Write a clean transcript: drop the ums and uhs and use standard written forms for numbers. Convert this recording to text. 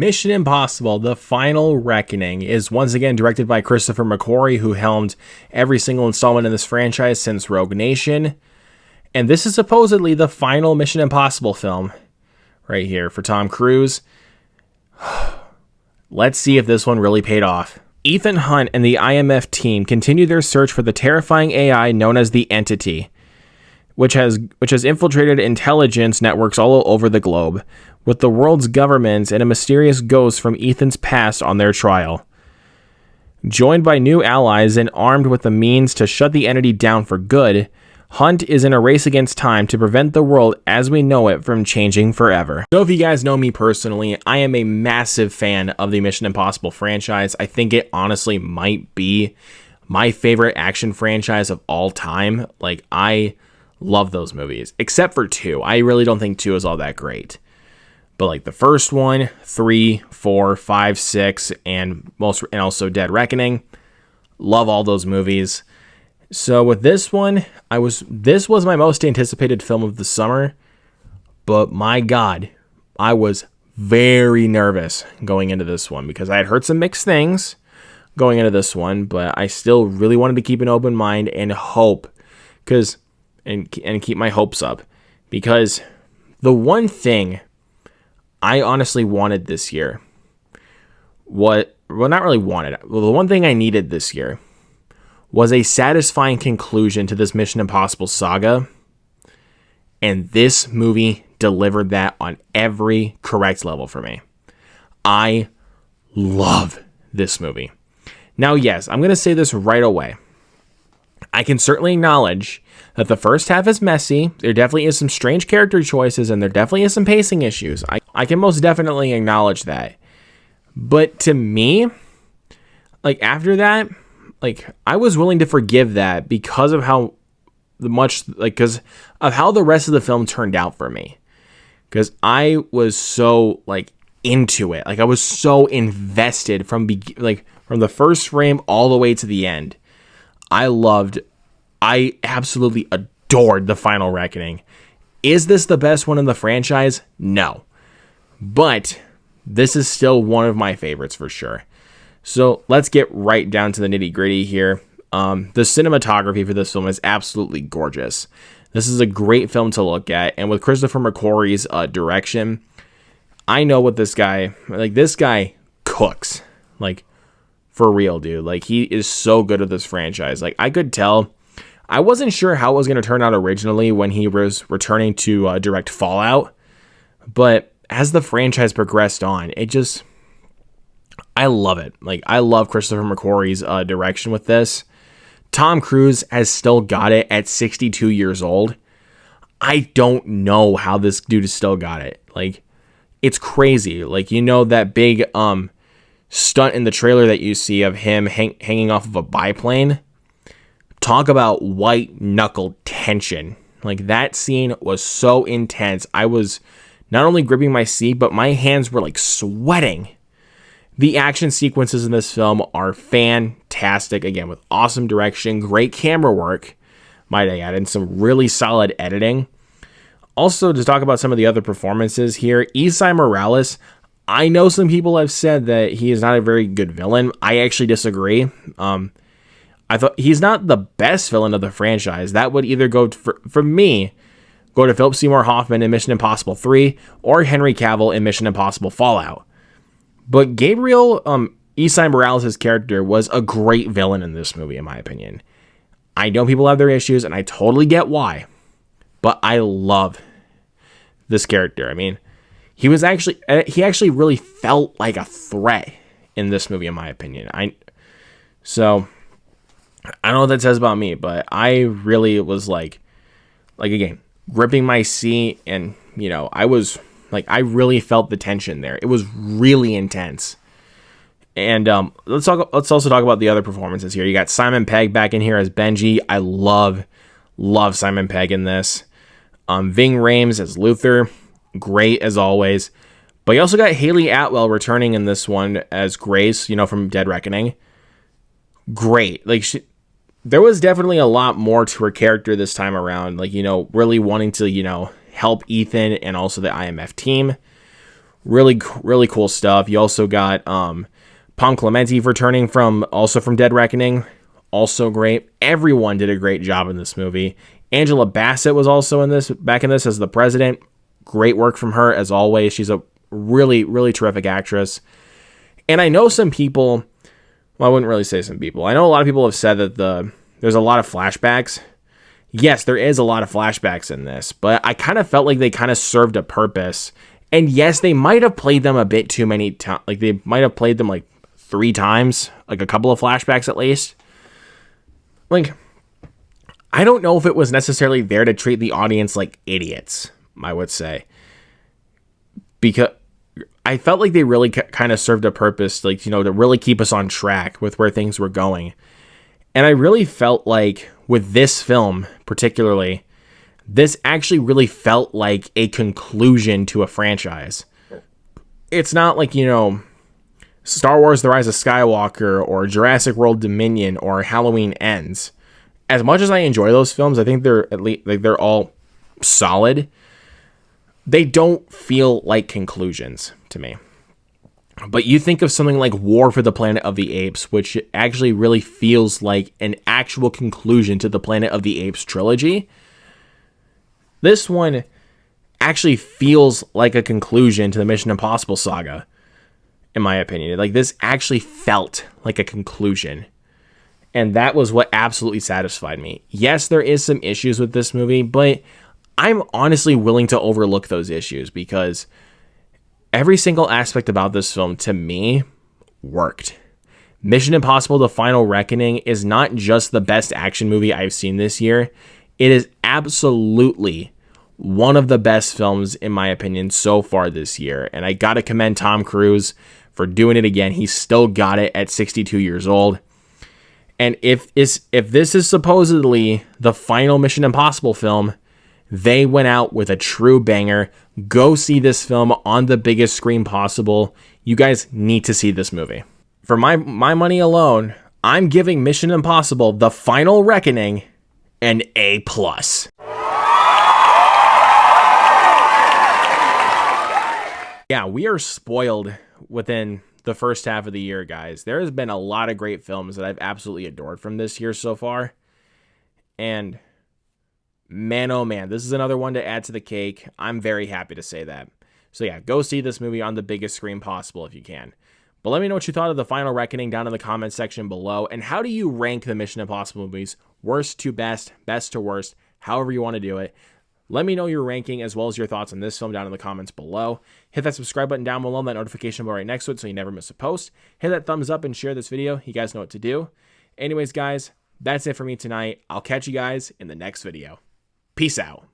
Mission Impossible, The Final Reckoning is once again directed by Christopher McQuarrie, who helmed every single installment in this franchise since Rogue Nation. And this is supposedly the final Mission Impossible film right here for Tom Cruise. Let's see if this one really paid off. Ethan Hunt and the IMF team continue their search for the terrifying AI known as the Entity, which has infiltrated intelligence networks all over the globe, with the world's governments and a mysterious ghost from Ethan's past on their trial. Joined by new allies and armed with the means to shut the entity down for good, Hunt is in a race against time to prevent the world as we know it from changing forever. So if you guys know me personally, I am a massive fan of the Mission Impossible franchise. I think it honestly might be my favorite action franchise of all time. Like, I love those movies, except for 2. I really don't think 2 is all that great. But like the first one, 3, 4, 5, 6, and also Dead Reckoning. Love all those movies. So with this one, this was my most anticipated film of the summer, but my God, I was very nervous going into this one because I had heard some mixed things going into this one, but I still really wanted to keep an open mind and hope, and keep my hopes up, because the one thing I honestly wanted this year, the one thing I needed this year was a satisfying conclusion to this Mission Impossible saga, and this movie delivered that on every correct level for me. I love this movie. Now, yes, I'm going to say this right away. I can certainly acknowledge that the first half is messy. There definitely is some strange character choices, and there definitely is some pacing issues. I can most definitely acknowledge that. But to me, like, after that, like, I was willing to forgive that because of how the rest of the film turned out for me. Because I was so, like, into it. Like, I was so invested from the first frame all the way to the end. I absolutely adored The Final Reckoning. Is this the best one in the franchise? No. But this is still one of my favorites for sure. So let's get right down to the nitty gritty here. The cinematography for this film is absolutely gorgeous. This is a great film to look at. And with Christopher McQuarrie's direction, I know what this guy cooks. Like, for real, dude. Like, he is so good at this franchise. Like, I could tell. I wasn't sure how it was going to turn out originally when he was returning to direct Fallout. But as the franchise progressed on, I love it. Like, I love Christopher McQuarrie's direction with this. Tom Cruise has still got it at 62 years old. I don't know how this dude has still got it. Like, it's crazy. Like, you know that big stunt in the trailer that you see of him hanging off of a biplane? Talk about white knuckle tension. Like, that scene was so intense. I was not only gripping my seat, but my hands were like sweating. The action sequences in this film are fantastic. Again, with awesome direction, great camera work, might I add, and some really solid editing. Also, to talk about some of the other performances here, Esai Morales, I know some people have said that he is not a very good villain. I actually disagree. I thought he's not the best villain of the franchise. That would either go for me, go to Philip Seymour Hoffman in Mission Impossible 3 or Henry Cavill in Mission Impossible Fallout. But Gabriel Esai Morales' character was a great villain in this movie, in my opinion. I know people have their issues, and I totally get why. But I love this character. I mean, he actually really felt like a threat in this movie, in my opinion. So I don't know what that says about me, but I really was like again, gripping my seat, and I was like, I really felt the tension there. It was really intense. And let's also talk about the other performances here. You got Simon Pegg back in here as Benji. I love Simon Pegg in this. Ving Rhames as Luther, great as always. But you also got Hayley Atwell returning in this one as Grace, from Dead Reckoning. Great. Like, there was definitely a lot more to her character this time around. Like, really wanting to, help Ethan and also the IMF team. Really, really cool stuff. You also got Klementieff returning from Dead Reckoning. Also great. Everyone did a great job in this movie. Angela Bassett was also back in this as the president. Great work from her as always. She's a really, really terrific actress. And I know some people, well, I wouldn't really say some people. I know a lot of people have said that there's a lot of flashbacks. Yes, there is a lot of flashbacks in this, but I kind of felt like they kind of served a purpose. And yes, they might have played them a bit too many times. Like, they might have played them like 3 times, like a couple of flashbacks at least. Like, I don't know if it was necessarily there to treat the audience like idiots, I would say. Because I felt like they really kind of served a purpose, like, you know, to really keep us on track with where things were going. And I really felt like with this film particularly, this actually really felt like a conclusion to a franchise. It's not like, you know, Star Wars The Rise of Skywalker or Jurassic World Dominion or Halloween Ends. As much as I enjoy those films, I think they're at least like they're all solid. They don't feel like conclusions to me. But you think of something like War for the Planet of the Apes, which actually really feels like an actual conclusion to the Planet of the Apes trilogy. This one actually feels like a conclusion to the Mission Impossible saga, in my opinion. Like, this actually felt like a conclusion. And that was what absolutely satisfied me. Yes, there is some issues with this movie, but I'm honestly willing to overlook those issues because every single aspect about this film, to me, worked. Mission Impossible: The Final Reckoning is not just the best action movie I've seen this year. It is absolutely one of the best films, in my opinion, so far this year. And I gotta commend Tom Cruise for doing it again. He still got it at 62 years old. And if this is supposedly the final Mission Impossible film, they went out with a true banger. Go see this film on the biggest screen possible. You guys need to see this movie. For my money alone, I'm giving Mission Impossible: The Final Reckoning an A+. Yeah, we are spoiled within the first half of the year, guys. There has been a lot of great films that I've absolutely adored from this year so far. And man, oh man, this is another one to add to the cake. I'm very happy to say that. So yeah, go see this movie on the biggest screen possible if you can. But let me know what you thought of The Final Reckoning down in the comments section below. And how do you rank the Mission Impossible movies? Worst to best, best to worst, however you want to do it. Let me know your ranking as well as your thoughts on this film down in the comments below. Hit that subscribe button down below and that notification bell right next to it so you never miss a post. Hit that thumbs up and share this video. You guys know what to do. Anyways, guys, that's it for me tonight. I'll catch you guys in the next video. Peace out.